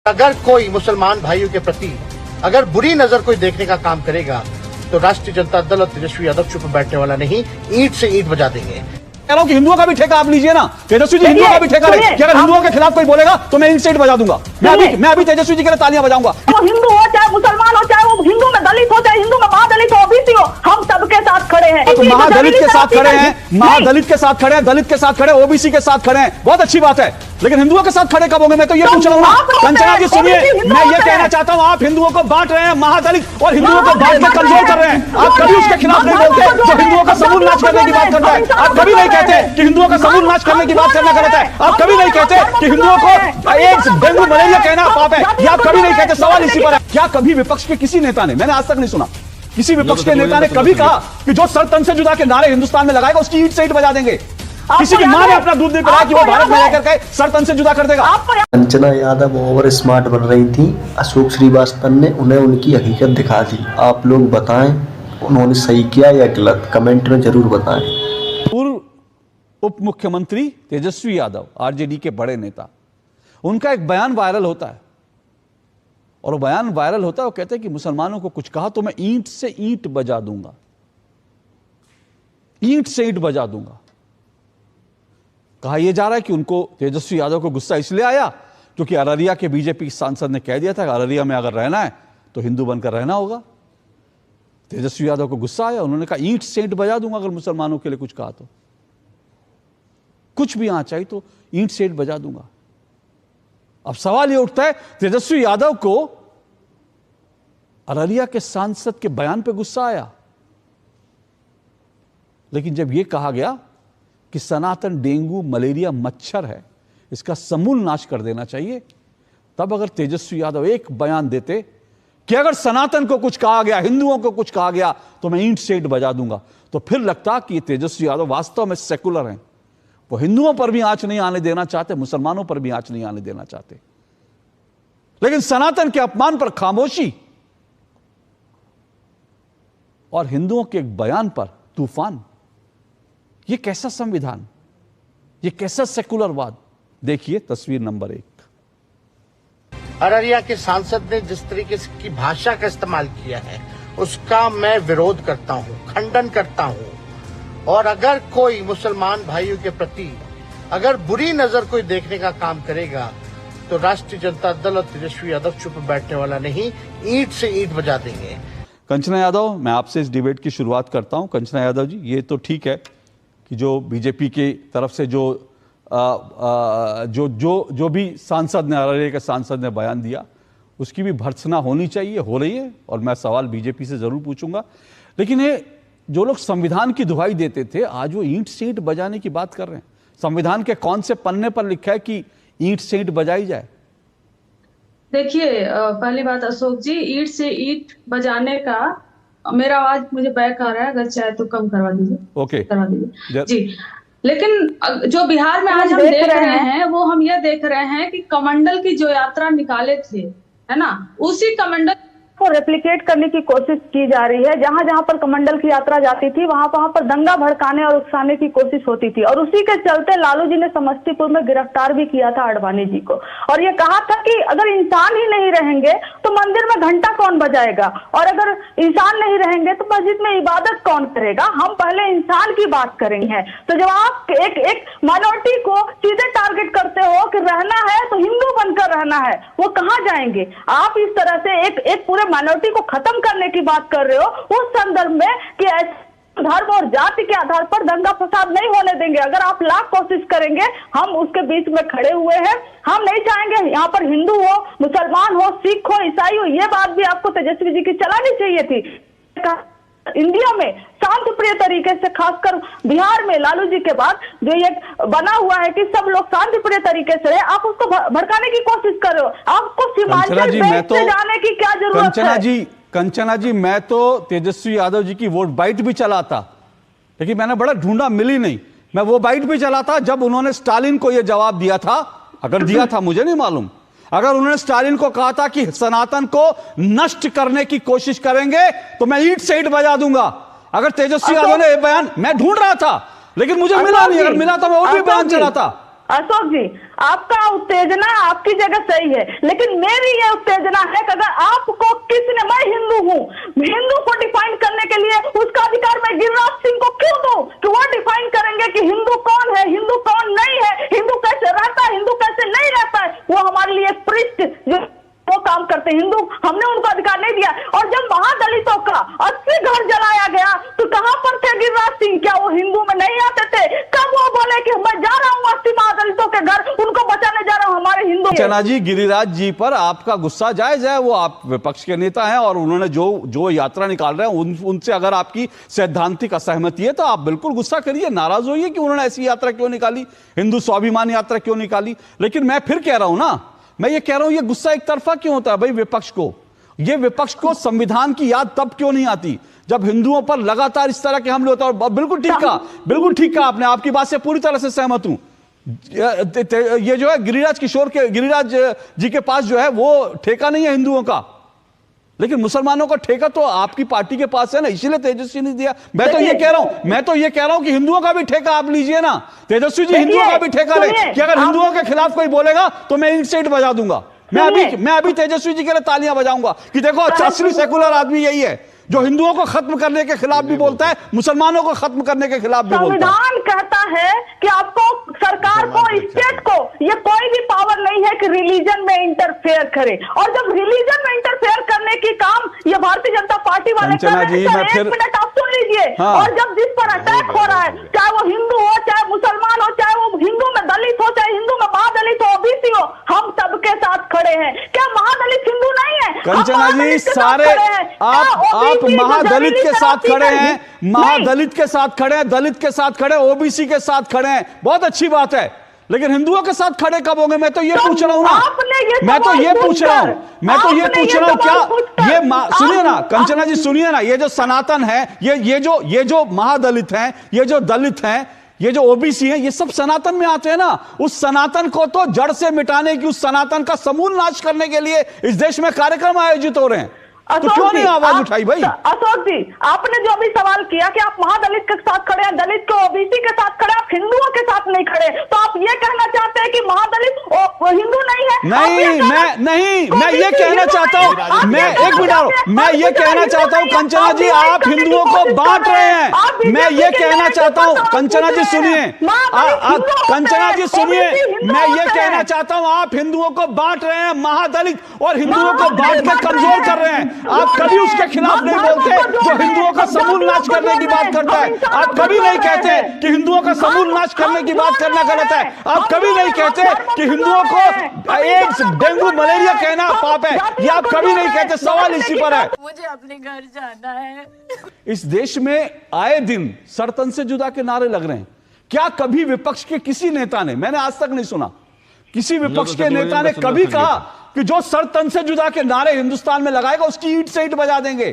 अगर कोई मुसलमान भाइयों के प्रति अगर बुरी नजर कोई देखने का काम करेगा तो राष्ट्रीय जनता दल और तेजस्वी यादव चुप बैठने वाला नहीं, ईंट से ईंट बजा देंगे। कह रहा हूं कि हिंदुओं का भी ठेका आप लीजिए ना। तेजस्वी जी हिंदुओं का भी ठेका ले कि अगर हिंदुओं के खिलाफ कोई बोलेगा तो मैं ईंट से ईंट बजा दूंगा। मैं अभी तेजस्वी जी के लिए तालियां बजाऊंगा। वो हिंदू हो चाहे मुसलमान हो, चाहे वो हिंदू में दलित हो, चाहे हिंदू में महादलित हो, ओबीसी हो, हम सबके साथ खड़े हैं। तो महादलित के साथ खड़े हैं, महादलित के साथ खड़े हैं, दलित के साथ खड़े हैं, ओबीसी के साथ खड़े हैं, बहुत अच्छी बात है। लेकिन हिंदुओं के साथ खड़े कब होंगे? मैं तो ये पूछ रहा हूँ। कंचना जी सुनिए, मैं ये कहना चाहता हूँ, आप हिंदुओं को बांट रहे हैं, महादलित और हिंदुओं को बांट के कमजोर कर रहे हैं। आप कभी उसके खिलाफ नहीं बोलते जो हिंदुओं का समूल नाश करने की बात करता है। आप कभी नहीं कहते कि हिंदुओं का समूल नाश करने की बात करना गलत है। आप कभी नहीं कहते कि हिंदुओं को एड्स, डेंगू, मलेरिया कहना पाप है। ये आप कभी नहीं कहते। सवाल इसी पर है, क्या कभी विपक्ष के किसी नेता ने, मैंने आज तक नहीं सुना किसी विपक्ष के नेता ने कभी कहा कि जो सर तन से जुदा के नारे हिंदुस्तान में लगाएगा उसकी ईंट से ईंट बजा देंगे? किसी की मां ने अपना दूध नहीं पिलाया कि वो भारत में रहकर के सर तन से जुदा कर देगा? कंचना यादव ओवर स्मार्ट बन रही थी। अशोक श्रीवास्तव ने उन्हें उनकी हकीकत दिखा दी। आप लोग बताएं उन्होंने सही किया या गलत, कमेंट में जरूर बताएं। पूर्व उप मुख्यमंत्री तेजस्वी यादव, आरजेडी के बड़े नेता, उनका एक बयान वायरल होता है और वो बयान वायरल होता है, वो कहते हैं कि मुसलमानों को कुछ कहा तो मैं ईंट से ईंट बजा दूंगा, ईंट से ईंट बजा दूंगा। कहा यह जा रहा है कि उनको, तेजस्वी यादव को गुस्सा इसलिए आया क्योंकि अररिया के बीजेपी सांसद ने कह दिया था कि अररिया में अगर रहना है तो हिंदू बनकर रहना होगा। तेजस्वी यादव को गुस्सा आया, उन्होंने कहा ईंट से ईंट बजा दूंगा अगर मुसलमानों के लिए कुछ कहा तो, कुछ भी आंच आई तो ईंट से ईंट बजा दूंगा। अब सवाल यह उठता है, तेजस्वी यादव को अररिया के सांसद के बयान पे गुस्सा आया, लेकिन जब यह कहा गया कि सनातन डेंगू मलेरिया मच्छर है, इसका समूल नाश कर देना चाहिए, तब अगर तेजस्वी यादव एक बयान देते कि अगर सनातन को कुछ कहा गया, हिंदुओं को कुछ कहा गया तो मैं ईंट से ईंट बजा दूंगा, तो फिर लगता कि ये तेजस्वी यादव वास्तव में सेकुलर हैं। वो हिंदुओं पर भी आंच नहीं आने देना चाहते, मुसलमानों पर भी आंच नहीं आने देना चाहते। लेकिन सनातन के अपमान पर खामोशी और हिंदुओं के एक बयान पर तूफान, ये कैसा संविधान, ये कैसा सेकुलरवाद? देखिए तस्वीर नंबर 1। अररिया के सांसद ने जिस तरीके की भाषा का इस्तेमाल किया है उसका मैं विरोध करता हूं, खंडन करता हूं। और अगर कोई मुसलमान भाइयों के प्रति अगर बुरी नजर कोई देखने का काम करेगा तो राष्ट्रीय जनता दल और तेजस्वी यादव चुप बैठने वाला नहीं, ईंट से ईंट बजा देंगे। कंचना यादव, मैं आपसे इस डिबेट की शुरुआत करता हूं। कंचना यादव जी, ये तो ठीक है कि जो बीजेपी की तरफ से जो भी सांसद ने, अररिया के सांसद ने बयान दिया, उसकी भी भर्त्सना होनी चाहिए, हो रही है, और मैं सवाल बीजेपी से जरूर पूछूंगा। लेकिन ये जो लोग संविधान की दुहाई देते थे, आज वो ईंट से ईंट बजाने की बात कर रहे हैं। संविधान के कौन से पन्ने पर लिखा है कि ईंट से ईंट बजाई जाए? देखिए, पहली बात अशोक जी, ईंट से ईंट बजाने का, मेरा आवाज मुझे बैक आ रहा है, अगर चाहे तो कम करवा दीजिए। ओके, करवा दीजिए जी। लेकिन जो बिहार में आज हम देख रहे हैं वो हम ये देख रहे हैं कि कमंडल की जो यात्रा निकाले थे, है ना, उसी कमंडल को रेप्लिकेट करने की कोशिश की जा रही है। जहां जहां पर कमंडल की यात्रा जाती थी वहां पर दंगा भड़काने और उकसाने की कोशिश होती थी, और उसी के चलते लालू जी ने समस्तीपुर में गिरफ्तार भी किया था आडवाणी जी को, और ये कहा था कि अगर इंसान ही नहीं रहेंगे तो मंदिर में घंटा कौन बजाएगा, और अगर इंसान नहीं रहेंगे तो मस्जिद में इबादत कौन करेगा। हम पहले इंसान की बात करेंगे। तो जब आप एक माइनॉरिटी को सीधे टारगेट करते हो कि रहना है तो हिंदू बनकर रहना है, वो कहाँ जाएंगे? आप इस तरह से एक पूरे माइनॉरिटी को खत्म करने की बात कर रहे हो, उस संदर्भ में कि ऐसे धर्म और जाति के आधार पर दंगा फसाद नहीं होने देंगे। अगर आप लाख कोशिश करेंगे, हम उसके बीच में खड़े हुए हैं। हम नहीं चाहेंगे यहाँ पर हिंदू हो, मुसलमान हो, सिख हो, ईसाई हो। ये बात भी आपको तेजस्वी जी की चलानी चाहिए थी। इंडिया में शांत प्रिय तरीके से, खासकर बिहार में लालू जी के बाद जो ये बना हुआ है कि सब लोग शांति प्रिय तरीके से रहे, आप उसको भड़काने की कोशिश कर रहे हो। आपको सीमांचल बेल्ट से जाने की क्या जरूरत है? कंचना जी, मैं तो तेजस्वी यादव जी की वोट बाइट भी चलाता, लेकिन मैंने बड़ा ढूंढा, मिली नहीं। मैं वो बाइट भी चलाता जब उन्होंने स्टालिन को यह जवाब दिया था, अगर दिया था मुझे नहीं मालूम, अगर उन्होंने स्टालिन को कहा था कि सनातन को नष्ट करने की कोशिश करेंगे तो मैं ईंट से ईंट बजा दूंगा। अगर तेजस्वी यादव ने बयान, मैं ढूंढ रहा था लेकिन मुझे मिला नहीं, अगर मिला तो मैं और भी बयान चलाता। अशोक जी, आपका उत्तेजना आपकी जगह सही है, लेकिन मेरी ये उत्तेजना है कि अगर आपको किसी ने, मैं हिंदू हूँ, हिंदू को डिफाइन करने के लिए उसका अधिकार मैं गिरिराज सिंह को क्यों दूं कि वो डिफाइन करेंगे कि हिंदू कौन है, हिंदू कौन नहीं है, हिंदू कैसे रहता है, हिंदू कैसे नहीं रहता है। वो हमारे लिए पृष्ठ जो वो काम करते हिंदू, हमने उनको अधिकार नहीं दिया। और जब महादलितों का 80 घर जलाया गया तो कहां पर थे गिरिराज सिंह? क्या वो हिंदू में नहीं आते थे? कब वो बोले कि मैं जा रहा हूं 80 महादलितों के घर, उनको बचाने जा रहा हूं, हमारे हिंदू। चना जी, गिरिराज जी पर आपका गुस्सा जायज है, वो आप विपक्ष के नेता हैं और उन्होंने जो यात्रा निकाल रहे हैं उनसे अगर आपकी सैद्धांतिक असहमति है तो आप बिल्कुल गुस्सा करिए, नाराज होइए कि उन्होंने ऐसी यात्रा क्यों निकाली, हिंदू स्वाभिमान यात्रा क्यों निकाली। लेकिन मैं फिर कह रहा हूं ना, मैं ये कह रहा हूं, ये गुस्सा एक तरफा क्यों होता है भाई विपक्ष को? ये विपक्ष को संविधान की याद तब क्यों नहीं आती जब हिंदुओं पर लगातार इस तरह के हमले होते हैं? और बिल्कुल ठीक कहा आपने, आपकी बात से पूरी तरह से सहमत हूं। ये जो है गिरिराज जी के पास जो है वो ठेका नहीं है हिंदुओं का, लेकिन मुसलमानों का ठेका तो आपकी पार्टी के पास है ना, इसीलिए तेजस्वी ने दिया। मैं तो ये कह रहा हूं कि हिंदुओं का भी ठेका आप लीजिए ना, तेजस्वी जी हिंदुओं का भी ठेका ले कि अगर हिंदुओं के खिलाफ कोई बोलेगा तो मैं ईंट से ईंट बजा दूंगा। मैं अभी तेजस्वी जी के लिए तालियां बजाऊंगा कि देखो असली सेकुलर आदमी यही है जो हिंदुओं को खत्म करने के खिलाफ भी बोलता है, मुसलमानों को खत्म करने के खिलाफ भी बोलता है। संविधान कहता है कि आपको, सरकार को, स्टेट को ये कोई भी पावर नहीं है कि रिलीजन में इंटरफेयर करे। और जब रिलीजन में इंटरफेयर करने की काम ये भारतीय जनता पार्टी वाले कर रहे हैं, तो 1 मिनट आप सुन लीजिए। और जब जिस पर अटैक हो रहा है, चाहे वो हिंदू हो, चाहे मुसलमान हो, चाहे वो हिंदू में दलित हो, चाहे हिंदू में महादलित हो, ओबीसी हो, हम सबके साथ खड़े हैं। क्या महादलित हिंदू नहीं है? कंचना जी, सारे आप महादलित के साथ खड़े हैं, महादलित के साथ खड़े हैं, दलित के साथ खड़े हैं, ओबीसी के साथ खड़े हैं, बहुत अच्छी बात है, लेकिन हिंदुओं के साथ खड़े कब होंगे? मैं तो ये पूछ रहा हूं ना, मैं तो ये पूछ रहा हूं क्या ये सुनिए ना कंचना जी, सुनिए ना, ये जो सनातन है, ये जो महादलित हैं, ये जो दलित हैं, ये जो ओबीसी हैं, ये सब सनातन में आते हैं ना। उस सनातन को तो जड़ से मिटाने की, उस सनातन का समूल नाश करने के लिए इस देश में कार्यक्रम आयोजित हो रहे हैं, तो क्यों नहीं आवाज उठाई भाई? अशोक जी, आपने जो अभी सवाल किया कि आप महादलित के साथ खड़े हैं, दलित के, ओबीसी के साथ खड़े, आप हिंदुओं के साथ नहीं खड़े, तो आप ये कहना चाहते हैं कि महादलित हिंदू नहीं है? मैं ये कहना चाहता हूं, मैं ये कहना चाहता हूं कंचना जी, आप हिंदुओं को बांट रहे हैं। मैं ये कहना चाहता हूं, कंचना जी सुनिए, कंचना जी सुनिए, मैं ये कहना चाहता हूं, आप हिंदुओं को बांट रहे हैं, महादलित और हिंदुओं को बांट के कमजोर कर रहे हैं। आप कभी उसके खिलाफ नहीं बोलते जो हिंदुओं का समूल नाश करने की बात करता है। आप कभी नहीं कहते कि हिंदुओं का समूल नाश करने की बात करना गलत है। आप कभी नहीं कहते कि हिंदुओं को एड्स, डेंगू, मलेरिया कहना पाप है। ये आप कभी नहीं कहते। सवाल इसी पर है, मुझे अपने घर जाना है। इस देश में आए दिन सर तन से जुदा के नारे लग रहे हैं। क्या कभी विपक्ष के किसी नेता ने, मैंने आज तक नहीं सुना किसी विपक्ष के नेता ने कभी कहा कि जो सर तन से जुदा के नारे हिंदुस्तान में लगाएगा उसकी ईंट से ईंट बजा देंगे?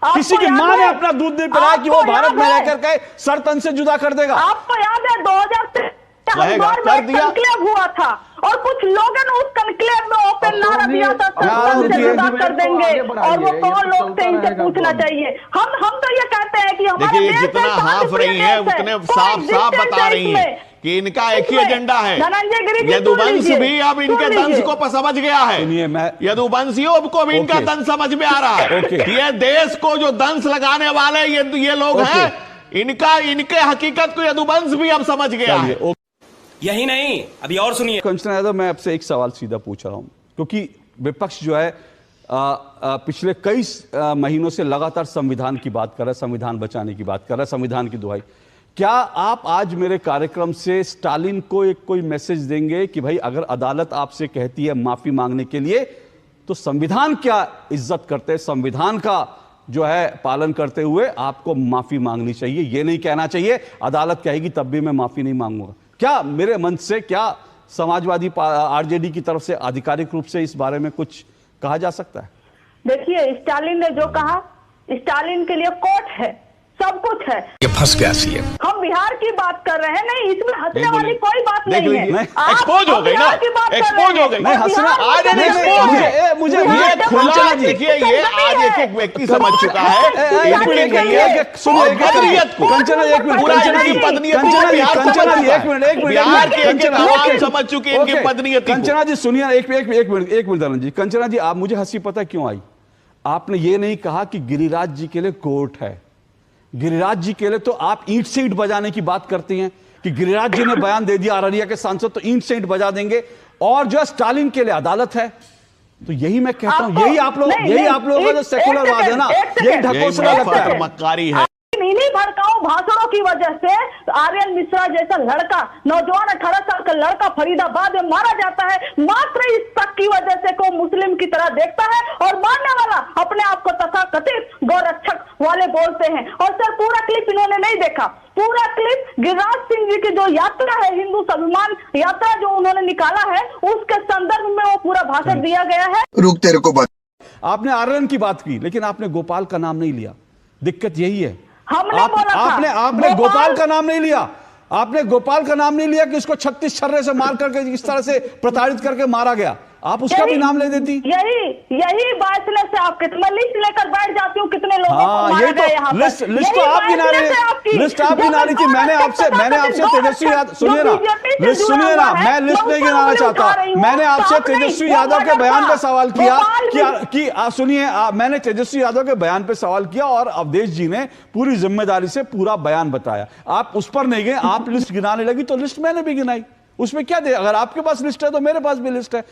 किसी की मां ने अपना दूध नहीं पिलाया कि वो भारत में रहकर के सर तन से जुदा कर देगा? आपको याद है 2013 में कॉन्क्लेव हुआ था और कुछ लोगों ने उस कॉन्क्लेव में ओपन नारा दिया था, सर तन से जुदा कर देंगे। और वो कौन लोग थे, इनसे पूछना चाहिए। हम तो ये कहते हैं कि हमारे देश जितना हाफ रही है उतने साफ साफ बता रही है कि इनका एक ही एजेंडा है। यदुवंश भी अब इनके दंश को समझ गया है, यदुवंशियों को भी इनका दंश समझ में आ रहा है। ये देश को जो दंश लगाने वाले ये लोग हैं, इनके हकीकत को यदुवंश भी अब समझ गया है। यही नहीं, अभी और सुनिए। कंचना यादव, मैं आपसे एक सवाल सीधा पूछ रहा हूं, क्योंकि विपक्ष जो है पिछले कई महीनों से लगातार संविधान की बात कर रहा है, संविधान बचाने की बात कर रहा है, संविधान की दुहाई। क्या आप आज मेरे कार्यक्रम से स्टालिन को एक कोई मैसेज देंगे कि भाई अगर अदालत आपसे कहती है माफी मांगने के लिए, तो संविधान क्या इज्जत करते हैं, संविधान का जो है पालन करते हुए आपको माफी मांगनी चाहिए, ये नहीं कहना चाहिए अदालत कहेगी तब भी मैं माफी नहीं मांगूंगा? क्या मेरे मन से, क्या समाजवादी आरजेडी की तरफ से आधिकारिक रूप से इस बारे में कुछ कहा जा सकता है? देखिए, स्टालिन ने जो कहा, स्टालिन के लिए कोर्ट है, सब कुछ है। ये फंस गया सीएम। हम बिहार की बात कर रहे हैं, नहीं इसमें हंसने वाली कोई बात नहीं है। एक्सपोज हो गई ना, एक्सपोज हो गई। नहीं हंसना आज मुझे खुला देखिए, ये आज एक एक व्यक्ति समझ चुका है पत्नीयत को। कंचना एक मिनट, कंचना की पत्नीयत समझ चुके इनकी पत्नीयत। कंचना जी सुनिए, एक मिनट धनंजय जी। कंचना जी, आप मुझे हंसी पता क्यों आई? आपने ये नहीं कहा कि गिरिराज जी के लिए कोर्ट है। गिरिराज जी के लिए तो आप ईंट से ईंट बजाने की बात करती हैं कि गिरिराज जी ने बयान दे दिया अररिया के सांसद तो ईंट से ईंट बजा देंगे, और जो स्टालिन के लिए अदालत है। तो यही मैं कहता हूं, यही आप लोगों का जो सेकुलरवाद है ना, यही ढकोसला लगता है, मक्कारी है। इन्हीं भड़काऊ भाषणों की वजह से आर्यन मिश्रा जैसा लड़का, नौजवान 18 साल का लड़का फरीदाबाद में मारा जाता है, मात्र इस तक की वजह से को मुस्लिम की तरह देखता है, और मारने वाला अपने आप को तथाकथित गौरक्षक वाले बोलते हैं। और सर पूरा क्लिप इन्होंने नहीं देखा, पूरा क्लिप गिरिराज सिंह जी की जो यात्रा है, हिंदू स्वाभिमान यात्रा जो उन्होंने निकाला है, उसके संदर्भ में वो पूरा भाषण दिया गया है। रुक तेरे को बात, आपने आर्यन की बात की, लेकिन आपने गोपाल का नाम नहीं लिया। दिक्कत यही है, आपने गोपाल का नाम नहीं लिया। आपने गोपाल का नाम नहीं लिया कि उसको 36 छर्रे से मार करके इस तरह से प्रताड़ित करके मारा गया। आप उसका भी नाम ले देती। यही बातने से आप कितना लिस्ट लेकर बैठ जाती हूँ, कितने लोगों को मारा गया यहाँ पर। लिस्ट तो आप गिना रही थी, लिस्ट आप गिना रही थी। मैंने आपसे तेजस्वी यादव, सुनिए ना, लिस्ट सुनिए ना, मैं लिस्ट नहीं गिनाना चाहता। मैंने आपसे तेजस्वी यादव के बयान पे सवाल किया कि सुनिए, मैंने तेजस्वी यादव के बयान पे सवाल किया और अवधेश जी ने पूरी जिम्मेदारी से पूरा बयान बताया। आप उस पर नहीं गए, आप लिस्ट गिनाने लगी तो लिस्ट मैंने भी गिनाई। उसमें क्या दे, अगर आपके पास लिस्ट है तो मेरे पास भी लिस्ट है।